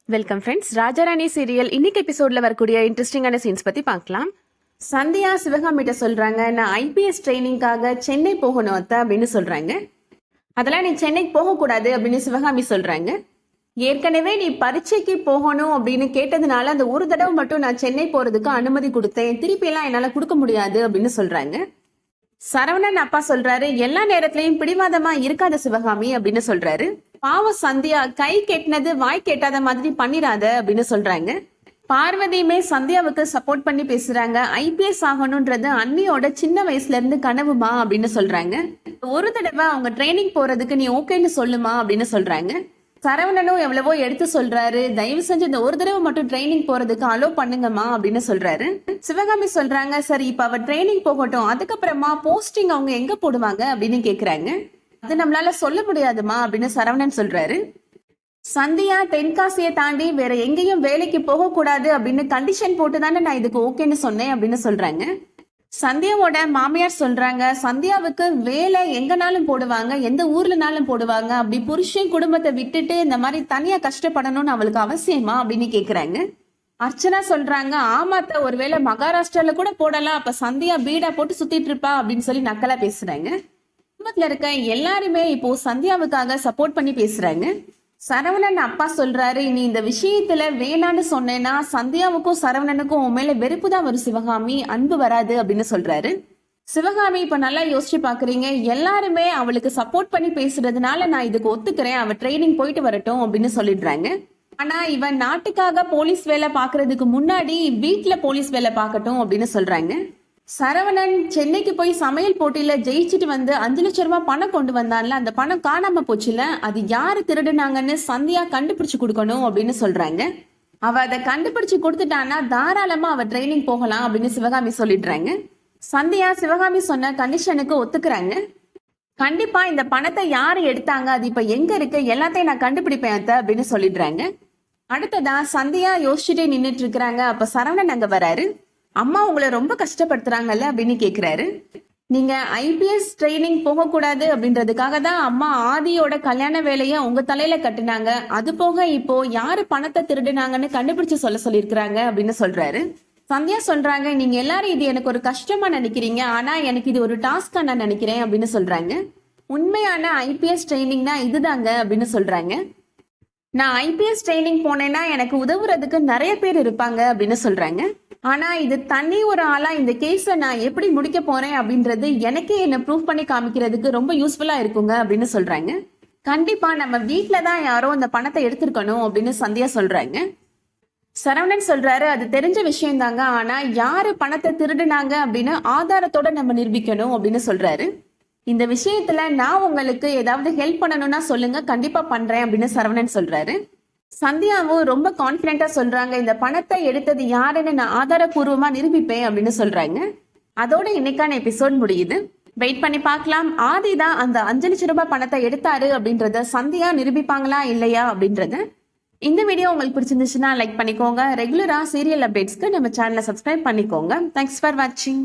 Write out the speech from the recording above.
Welcome friends. Raja Rani serial இன்னைக்கு எபிசோட்ல வரக்கூடிய இன்ட்ரெஸ்டிங்கான சீன்ஸ் பத்தி பார்க்கலாம். சந்தியா சிவகாமிட்ட சொல்றாங்க, நான் ஐபிஎஸ் ட்ரைனிங்காக சென்னை போகணும் அத்தை அப்படின்னு சொல்றாங்க. அதெல்லாம் நீ சென்னைக்கு போகக்கூடாது அப்படின்னு சிவகாமி சொல்றாங்க. ஏற்கனவே நீ பரீட்சைக்கு போகணும் அப்படின்னு கேட்டதுனால அந்த ஒரு தடவை மட்டும் நான் சென்னை போறதுக்கு அனுமதி கொடுத்தேன், திருப்பி எல்லாம் என்னால கொடுக்க முடியாது அப்படின்னு சொல்றாங்க. சரவணன் அப்பா சொல்றாரு, எல்லா நேரத்திலையும் பிடிவாதமா இருக்காத சிவகாமி அப்படின்னு சொல்றாரு. பாவம் சந்தியா, கை கெட்டினது வாய் கேட்டாத மாதிரி பண்ணிராத அப்படின்னு சொல்றாங்க. பார்வதியுமே சந்தியாவுக்கு சப்போர்ட் பண்ணி பேசுறாங்க. ஐபிஎஸ் ஆகணும்ன்றது அண்ணியோட சின்ன வயசுல இருந்து கனவுமா அப்படின்னு சொல்றாங்க. ஒரு தடவை அவங்க ட்ரைனிங் போறதுக்கு நீ ஓகேன்னு சொல்லுமா அப்படின்னு சொல்றாங்க. சரவணனும் எவ்வளவோ எடுத்து சொல்றாரு, தயவு செஞ்சு இந்த ஒரு தடவை மட்டும் ட்ரைனிங் போறதுக்கு அலோ பண்ணுங்கம்மா அப்படின்னு சொல்றாரு. சிவகாமி சொல்றாங்க, சரி இப்ப அவ ட்ரைனிங் போகட்டும், அதுக்கப்புறமா போஸ்டிங் அவங்க எங்க போடுவாங்க அப்படின்னு கேக்குறாங்க. அது நம்மளால சொல்ல முடியாதுமா அப்படின்னு சரவணன் சொல்றாரு. சந்தியா தென்காசியை தாண்டி வேற எங்கேயும் வேலைக்கு போக கூடாது அப்படின்னு கண்டிஷன் போட்டு தானே நான் இதுக்கு ஓகேன்னு சொன்னேன் அப்படின்னு சொல்றாங்க. சந்தியாவோட மாமியார் சொல்றாங்க, சந்தியாவுக்கு வேலை எங்கனாலும் போடுவாங்க, எந்த ஊர்லனாலும் போடுவாங்க, அப்படி புருஷன் குடும்பத்தை விட்டுட்டு இந்த மாதிரி தனியா கஷ்டப்படணும்னு அவளுக்கு அவசியமா அப்படின்னு கேக்குறாங்க. அர்ச்சனா சொல்றாங்க, ஆமாத்த ஒருவேளை மகாராஷ்டிரால கூட போடலாம், அப்ப சந்தியா பீடா போட்டு சுத்திட்டு இருப்பா அப்படின்னு சொல்லி நக்கலா பேசுறாங்க. குடும்பத்துல இருக்க எல்லாருமே இப்போ சந்தியாவுக்காக சப்போர்ட் பண்ணி பேசுறாங்க. சரவணன் அப்பா சொல்றாரு, நீ இந்த விஷயத்துல வேணான்னு சொன்னேன்னா சந்தியாவுக்கும் சரவணனுக்கும் உன் மேல வெறுப்பு தான் வரும் சிவகாமி, அன்பு வராது அப்படின்னு சொல்றாரு. சிவகாமி இப்ப நல்லா யோசிச்சு பாக்குறீங்க, எல்லாருமே அவளுக்கு சப்போர்ட் பண்ணி பேசுறதுனால நான் இதுக்கு ஒத்துக்கிறேன், அவ ட்ரைனிங் போயிட்டு வரட்டும் அப்படின்னு சொல்லிடுறாங்க. ஆனா இவன் நாட்டுக்காக போலீஸ் வேலை பாக்குறதுக்கு முன்னாடி வீட்டுல போலீஸ் வேலை பார்க்கட்டும் அப்படின்னு சொல்றாங்க. சரவணன் சென்னைக்கு போய் சமையல் போட்டியில ஜெயிச்சுட்டு வந்து 5 லட்சம் ரூபாய் பணம் கொண்டு வந்தான்ல, அந்த பணம் காணாம போச்சுல, அது யாரு திருடுனாங்கன்னு சந்தியா கண்டுபிடிச்சு கொடுக்கணும் அப்படின்னு சொல்றாங்க. அவ அதை கண்டுபிடிச்சு கொடுத்துட்டான்னா தாராளமா அவ ட்ரைனிங் போகலாம் அப்படின்னு சிவகாமி சொல்லிடுறாங்க. சந்தியா சிவகாமி சொன்ன கண்டிஷனுக்கு ஒத்துக்கிறாங்க. கண்டிப்பா இந்த பணத்தை யாரு எடுத்தாங்க, அது இப்ப எங்க இருக்கு, எல்லாத்தையும் நான் கண்டுபிடிப்பேன் அப்படின்னு சொல்லிடுறாங்க. அடுத்ததா சந்தியா யோசிச்சுட்டே நின்றுட்டு இருக்கிறாங்க. அப்ப சரவணன் அங்க வராரு. அம்மா உங்களை ரொம்ப கஷ்டப்படுத்துறாங்கல்ல அப்படின்னு கேக்குறாரு. நீங்க ஐபிஎஸ் ட்ரைனிங் போகக்கூடாது அப்படின்றதுக்காக தான் அம்மா ஆதியோட கல்யாண வேலையை உங்க தலையில கட்டினாங்க, அது போக இப்போ யாரு பணத்தை திருடினாங்கன்னு கண்டுபிடிச்சு சொல்லிருக்கிறாங்க அப்படின்னு சொல்றாரு. சந்தியா சொல்றாங்க, நீங்க எல்லாரும் இது எனக்கு ஒரு கஷ்டமா நினைக்கிறீங்க, ஆனா எனக்கு இது ஒரு டாஸ்கா நான் நினைக்கிறேன் அப்படின்னு சொல்றாங்க. உண்மையான ஐபிஎஸ் ட்ரைனிங்னா இதுதாங்க அப்படின்னு சொல்றாங்க. நான் ஐபிஎஸ் ட்ரைனிங் போனேன்னா எனக்கு உதவுறதுக்கு நிறைய பேர் இருப்பாங்க அப்படின்னு சொல்றாங்க. ஆனா இது தனி ஒரு ஆளா இந்த கேஸை நான் எப்படி முடிக்க போறேன் அப்படின்றது எனக்கே என்ன ப்ரூவ் பண்ணி காமிக்கிறதுக்கு ரொம்ப யூஸ்ஃபுல்லா இருக்குங்க அப்படின்னு சொல்றாங்க. கண்டிப்பா நம்ம வீட்டுல தான் யாரோ அந்த பணத்தை எடுத்திருக்கணும் அப்படின்னு சந்தியா சொல்றாங்க. சரவணன் சொல்றாரு, அது தெரிஞ்ச விஷயம் தாங்க, ஆனா யாரு பணத்தை திருடுனாங்க அப்படின்னு ஆதாரத்தோட நம்ம நிரூபிக்கணும் அப்படின்னு சொல்றாரு. இந்த விஷயத்துல நான் உங்களுக்கு ஏதாவது ஹெல்ப் பண்ணணும்னா சொல்லுங்க, கண்டிப்பா பண்றேன் அப்படின்னு சரவணன் சொல்றாரு. சந்தியாவும் ரொம்ப கான்பிடென்டா சொல்றாங்க, இந்த பணத்தை எடுத்தது யாருன்னு நான் ஆதாரபூர்வமா நிரூபிப்பேன் அப்படின்னு சொல்றாங்க. அதோட இன்னைக்கான எபிசோட் முடியுது. வெயிட் பண்ணி பார்க்கலாம், ஆதிதான் அந்த 5 லட்சம் ரூபாய் பணத்தை எடுத்தாரு அப்படின்றத சந்தியா நிரூபிப்பாங்களா இல்லையா அப்படின்றத. இந்த வீடியோ உங்களுக்கு பிடிச்சிருந்துச்சுன்னா லைக் பண்ணிக்கோங்க. ரெகுலரா சீரியல் அப்டேட்ஸ்க்கு நம்ம சேனலை சப்ஸ்கிரைப் பண்ணிக்கோங்க. தேங்க்ஸ் ஃபார் வாட்சிங்.